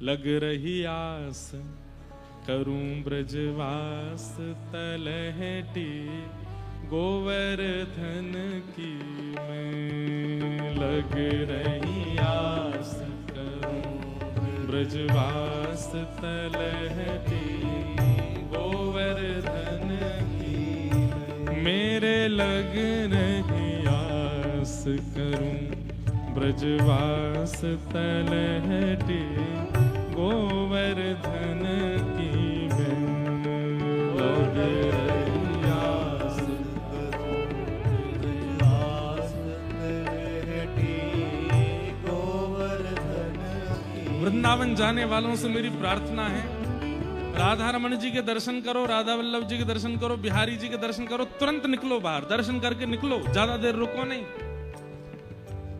लग रही आस करूं ब्रजवास तलहटी गोवर्धन की मैं। लग रही आस करूं ब्रजवास तलहटी गोवर्धन की। मेरे लग रही आस करूं ब्रजवास तलहटी गोवर्धन की मैं। लग रही आस ब्रजवास तलहटी गोवर्धन की। वृंदावन जाने वालों से मेरी प्रार्थना है, राधा रमन जी के दर्शन करो, राधा वल्लभ जी के दर्शन करो, बिहारी जी के दर्शन करो, तुरंत निकलो बाहर, दर्शन करके निकलो, ज्यादा देर रुको नहीं।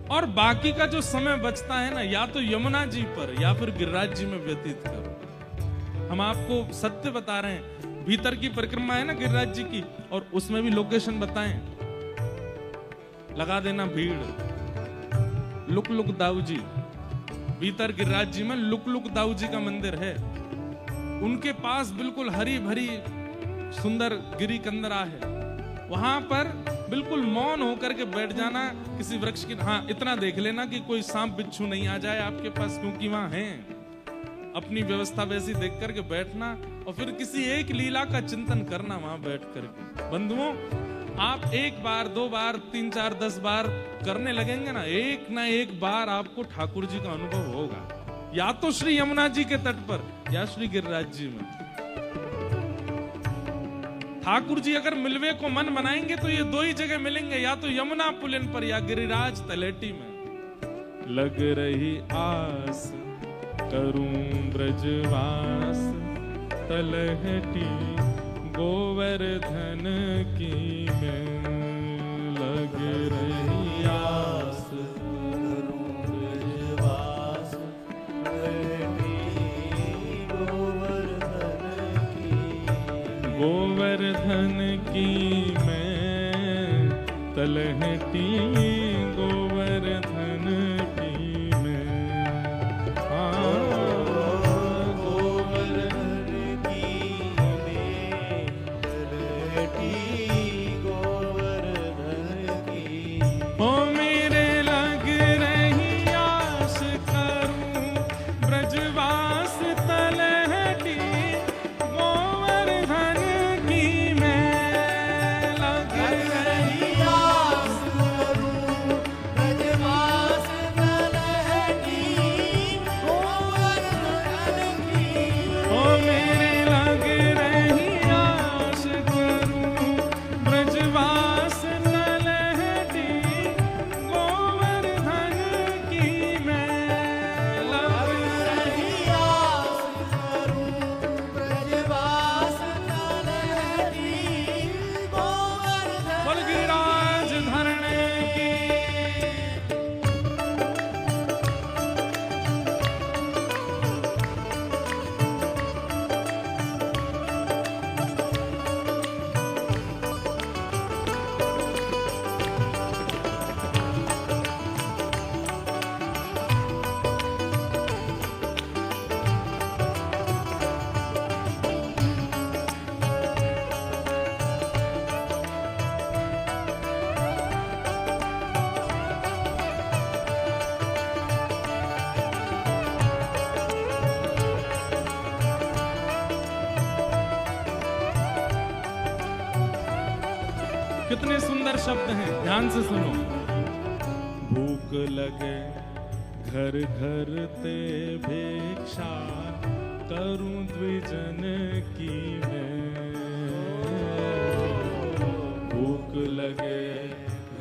और बाकी का जो समय बचता है ना, या तो यमुना जी पर या फिर गिरिराज जी में व्यतीत करो। हम आपको सत्य बता रहे हैं, भीतर की परिक्रमा है ना गिरिराज जी की, और उसमें भी लोकेशन बताएं, लगा देना भीड़। लुक लुक दाऊ जी, भीतर गिरिराज जी में लुक लुक दाऊ जी का मंदिर है। उनके पास बिल्कुल हरी भरी सुंदर गिरी कंदरा है, वहां पर बिल्कुल मौन होकर के बैठ जाना किसी वृक्ष की। हाँ, इतना देख लेना कि कोई सांप बिच्छू नहीं आ जाए आपके पास, क्योंकि वहां है। अपनी व्यवस्था वैसी देख करके बैठना, और फिर किसी एक लीला का चिंतन करना वहां बैठ करके। बंधुओं, आप एक बार, दो बार, 3, 4, 10 बार करने लगेंगे ना एक बार आपको ठाकुर जी का अनुभव होगा, या तो श्री यमुना जी के तट पर या श्री गिरिराज जी में। ठाकुर जी अगर मिलवे को मन बनाएंगे तो ये दो ही जगह मिलेंगे, या तो यमुना पुलिन पर या गिरिराज तलेटी में। लग रही आस करूं ब्रजवास तलहटी गोवर्धन की मैं। लग रही आस करूं ब्रजवास तलहटी गोवर्धन की। गोवर्धन की मैं, तलहटी गोवर्धन की मैं। गोवर्धन की मैं, तलहटी गोवर्धन की। ओ मेरे लग रही आस करूं ब्रजवास तलहटी गोवर्धन की मैं। लग रही आस करूं ब्रजवास तलहटी गोवर्धन की। ओ मेरे लग रही आस करूं ब्रजवास तलहटी गोवर्धन की मैं। लग रही आस करूं ब्रजवास तलहटी गोवर्धन। बोल गिरिराज धरने की। कितने सुंदर शब्द हैं, ध्यान से सुनो। भूख लगे घर घर ते भिक्षा करूं द्विजन की मैं। भूख लगे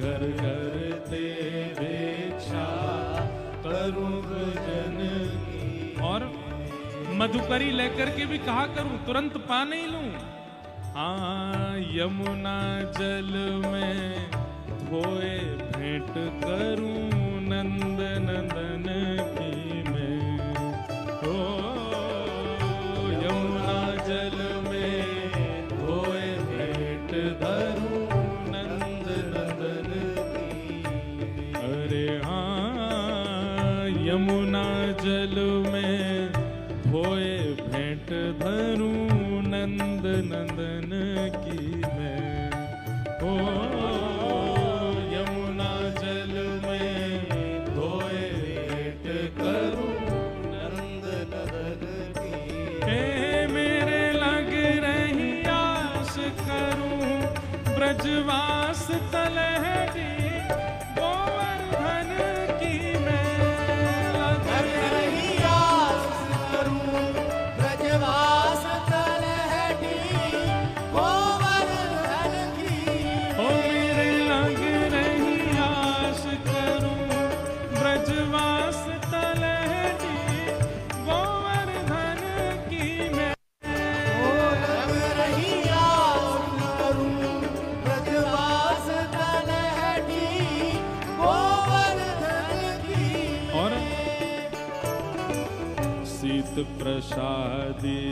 घर घर ते भिक्षा करूं द्विजन की। और मधुकरी लेकर के भी कहा करूं, तुरंत पा नहीं लूं। हाँ, यमुना जल में धोए भेंट करूं नंद नंदन की मैं। ओ यमुना जल में धोए भेंट धरूं नंद नंदन की। अरे हाँ, यमुना जल में होए भेंट धरूं नंद नंदन की मैं। ओ यमुना जल में धोए भेंट करूं नंद नंदन की। हे मेरे लग रही आस करूं ब्रजवास तलहटी गोवर्धन की मैं। लग रही आस करूं ब्रजवास तलहटी गोवर्धन की। ओ मेरे लग रही आस करूं ब्रजवास तलहटी गोवर्धन की मैं। लग रही आस करूं ब्रजवास तलहटी गोवर्धन की। और शीत प्रसादी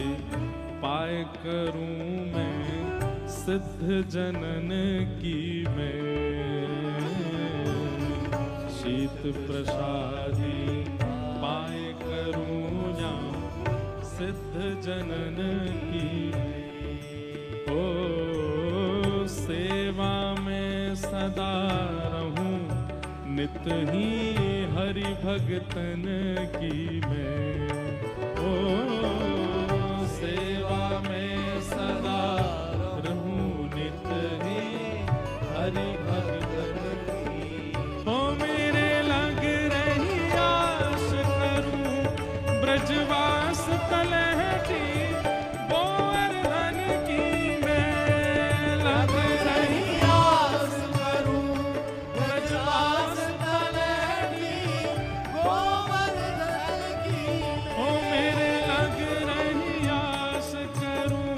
पाए करूं मैं सिद्ध जनन की मैं। शीत प्रसादी पाए करूं या सिद्ध जनन की। ओ सेवा में सदा रहूं नित ही हरि भगतन की मैं। ओ सेवा में सदा रहूं नित ही हरि भगतन की। ओ मेरे लग रही आस करूं ब्रजवास तलहटी गोवर्धन की मैं। लग रही आस करूं ब्रजवास तलहटी गोवर्धन की। ओ मेरे लग रही आस करूं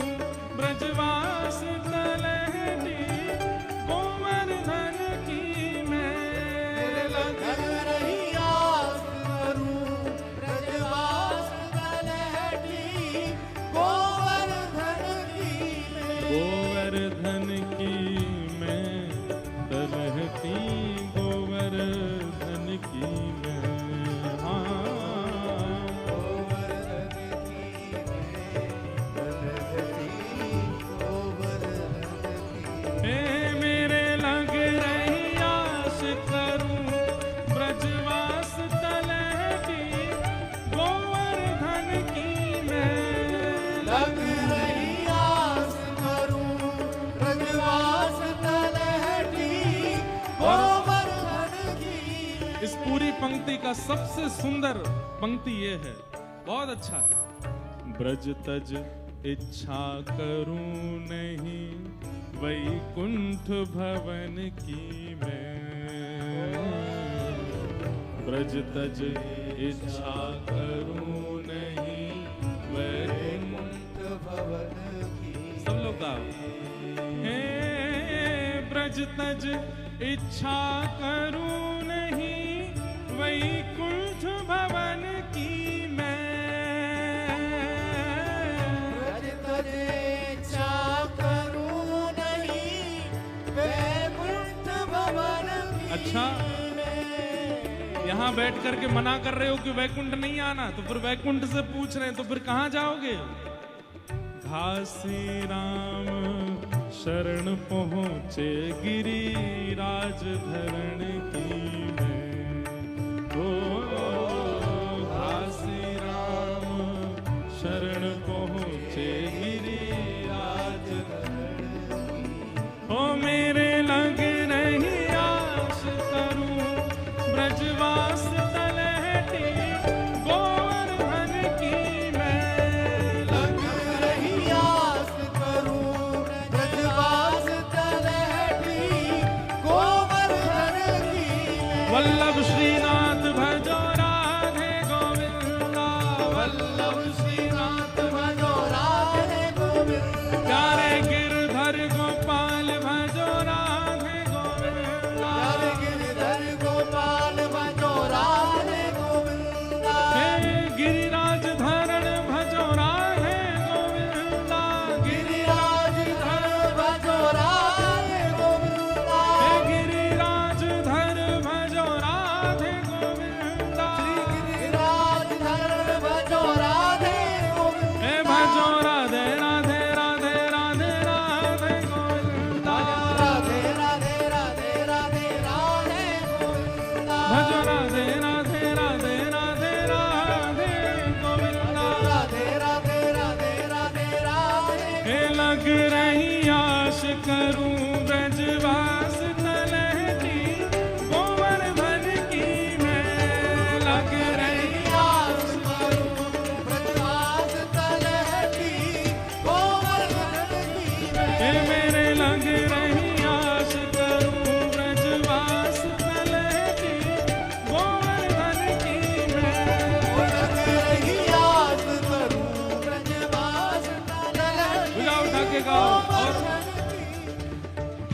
ब्रजवास तलहटी गोवर्धन की मैं। लग रही आस करूं ब्रजवास तलहटी गोवर्धन की। गोवर्धन की मैं तलहटी गोवर्धन की मैं। हाँ हे मेरे लग रही आस करूं ब्रजवास तलहटी गोवर्धन की मैं। लग रही आस करूं ब्रजवास तलहटी गोवर्धन की। इस पूरी पंक्ति का सबसे सुंदर पंक्ति ये है, बहुत अच्छा है। ब्रज तज इच्छा करूं नहीं वैकुंठ भवन की मैं। ब्रज तज इच्छा करूं नहीं वैकुंठ भवन की। सब लोग गाओ। हे ब्रज तज इच्छा करूं नहीं वैकुंठ भवन की मैं। ब्रज तज इच्छा करूं नहीं वैकुंठ भवन की अच्छा, मैं। यहाँ बैठ करके मना कर रहे हो कि वैकुंठ नहीं आना, तो फिर वैकुंठ से पूछ रहे हैं तो फिर कहाँ जाओगे? घासी राम शरण पहुँचे गिरिराज धरण की मैं। ओ घासी राम शरण पहुँचे गिरिराज धरण की। ओ मेरे लग रही आस करूं ब्रजवास तलहटी गोवर्धन की मैं। लग रही आस करूं ब्रजवास तलहटी गोवर्धन की मैं। वल्लभ श्रीनाथ भजो राधे गोविंदा। वल्लभ श्रीनाथ भजो राधे गोविंदा। प्यारे गिरधर गोपाल भजो राधे गोविंदा। प्यारे गिरधर गोपाल भजो राधे गोविंदा। हे गिरिराज धरण भजो राधे गोविंदा। गिरिराज धर भजो राधे गोविंदा। हे गिरिराज धर भजो राधे गोविंदा। गिरिराज धर भजो राधे करूं ब्रजवास तलहटी गोवर्धन की मैं लग रही आस करूं ब्रजवास तलहटी गोवर्धन की हे मेरे लग रही आस करूं ब्रजवास तलहटी गोवर्धन की मैं लग रही आस करूं ब्रजवास तलहटी भुजा उठा के गाओ। और गोवर्धन की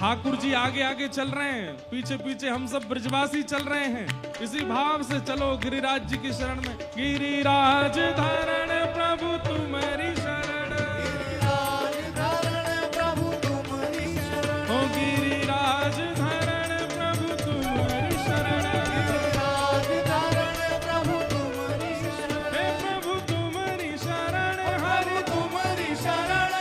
ठाकुर जी आगे आगे चल रहे हैं, पीछे पीछे हम सब ब्रजवासी चल रहे हैं। इसी भाव से चलो गिरिराज जी की शरण में। गिरिराज धारण प्रभु तुम्हारी शरण, गिरिराज धरण प्रभु तुम्हारी शरण ओ गिरिराज धारण प्रभु तुम्हारी शरण, गिरिराज धरण प्रभु तुम्हारी शरण हे प्रभु तुम्हारी शरण, हरि तुम्हारी शरण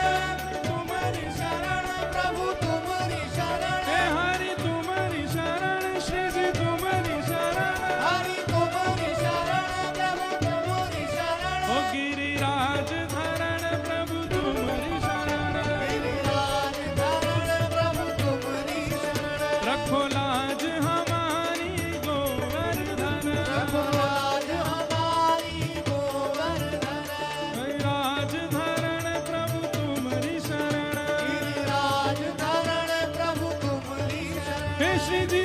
तुम्हारी शरण प्रभु तुम्हारी शरण हे हरि तुम्हारी शरण, श्री जी तुम्हारी शरण, हरि तुम्हारी शरण प्रभु तुम्हारी शरण ओ गिरिराज धारण प्रभु तुम्हारी शरण, गिरिराज धरण प्रभु तुम्हारी शरण रखो लाज हमारी गोवर्धन, रघुराज हमारी गोवर्धन राज धारण प्रभु तुम्हारी शरण, गिरिराज धरण प्रभु तुम्हारी शरण हे श्री जी